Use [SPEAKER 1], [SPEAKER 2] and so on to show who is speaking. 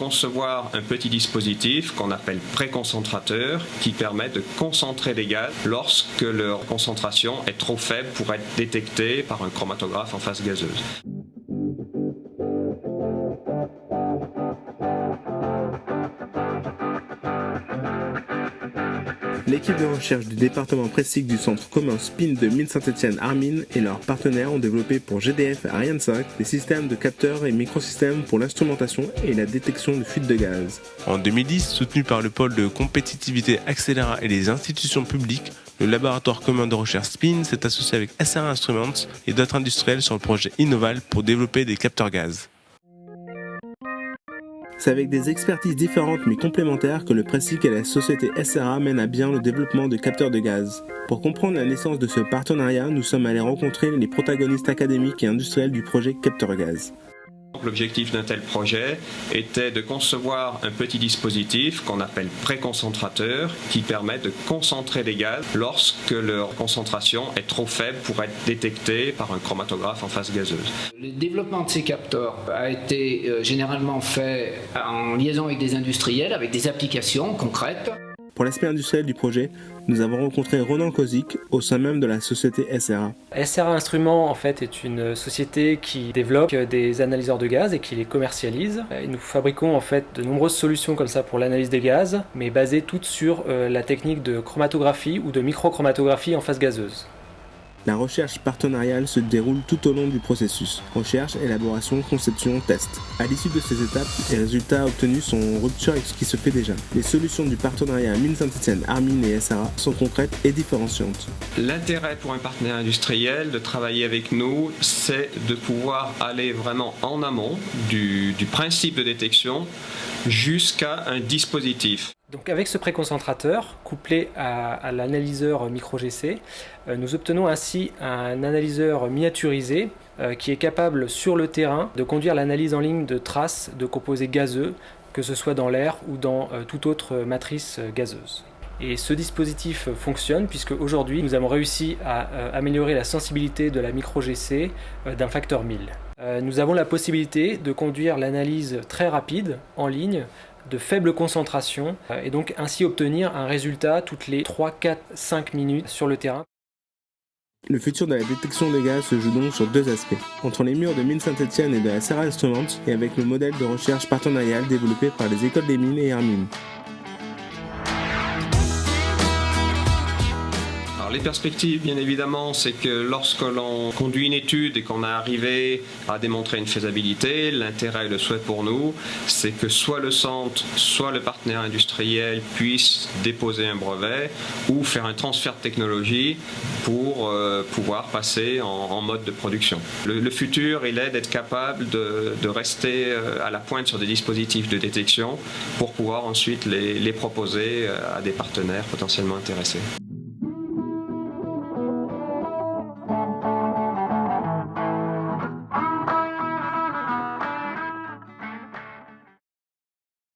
[SPEAKER 1] Concevoir un petit dispositif qu'on appelle préconcentrateur qui permet de concentrer les gaz lorsque leur concentration est trop faible pour être détectée par un chromatographe en phase gazeuse.
[SPEAKER 2] L'équipe de recherche du département Pressig du centre commun SPIN de Mines Saint-Étienne-Armines et leurs partenaires ont développé pour GDF et Ariane 5 des systèmes de capteurs et microsystèmes pour l'instrumentation et la détection de fuites de gaz.
[SPEAKER 3] En 2010, soutenu par le pôle de compétitivité Accélera et les institutions publiques, le laboratoire commun de recherche SPIN s'est associé avec SRA Instruments et d'autres industriels sur le projet Innoval pour développer des capteurs gaz.
[SPEAKER 2] C'est avec des expertises différentes mais complémentaires que le Pressig et la société SRA mènent à bien le développement de capteurs de gaz. Pour comprendre la naissance de ce partenariat, nous sommes allés rencontrer les protagonistes académiques et industriels du projet Capteur Gaz.
[SPEAKER 1] L'objectif d'un tel projet était de concevoir un petit dispositif qu'on appelle préconcentrateur qui permet de concentrer les gaz lorsque leur concentration est trop faible pour être détectée par un chromatographe en phase gazeuse.
[SPEAKER 4] Le développement de ces capteurs a été généralement fait en liaison avec des industriels, avec des applications concrètes.
[SPEAKER 2] Pour l'aspect industriel du projet, nous avons rencontré Ronan Kozik au sein même de la société SRA.
[SPEAKER 5] SRA Instruments en fait est une société qui développe des analyseurs de gaz et qui les commercialise. Et nous fabriquons en fait de nombreuses solutions comme ça pour l'analyse des gaz, mais basées toutes sur la technique de chromatographie ou de microchromatographie en phase gazeuse.
[SPEAKER 2] La recherche partenariale se déroule tout au long du processus. Recherche, élaboration, conception, test. À l'issue de ces étapes, les résultats obtenus sont en rupture avec ce qui se fait déjà. Les solutions du partenariat Mines Saint-Étienne, Armines et SRA sont concrètes et différenciantes.
[SPEAKER 1] L'intérêt pour un partenaire industriel de travailler avec nous, c'est de pouvoir aller vraiment en amont du principe de détection jusqu'à un dispositif.
[SPEAKER 5] Donc avec ce préconcentrateur, couplé à l'analyseur micro-GC, nous obtenons ainsi un analyseur miniaturisé qui est capable sur le terrain de conduire l'analyse en ligne de traces de composés gazeux, que ce soit dans l'air ou dans toute autre matrice gazeuse. Et ce dispositif fonctionne puisque aujourd'hui nous avons réussi à améliorer la sensibilité de la micro-GC d'un facteur 1000. Nous avons la possibilité de conduire l'analyse très rapide en ligne de faible concentration et donc ainsi obtenir un résultat toutes les 3, 4, 5 minutes sur le terrain.
[SPEAKER 2] Le futur de la détection des gaz se joue donc sur deux aspects, entre les murs de Mines Saint-Étienne et de la SRA Instruments et avec le modèle de recherche partenariale développé par les écoles des mines et Armines.
[SPEAKER 1] Les perspectives, bien évidemment, c'est que lorsque l'on conduit une étude et qu'on est arrivé à démontrer une faisabilité, l'intérêt et le souhait pour nous, c'est que soit le centre, soit le partenaire industriel puisse déposer un brevet ou faire un transfert de technologie pour pouvoir passer en mode de production. Le futur, il est d'être capable de rester à la pointe sur des dispositifs de détection pour pouvoir ensuite les proposer à des partenaires potentiellement intéressés.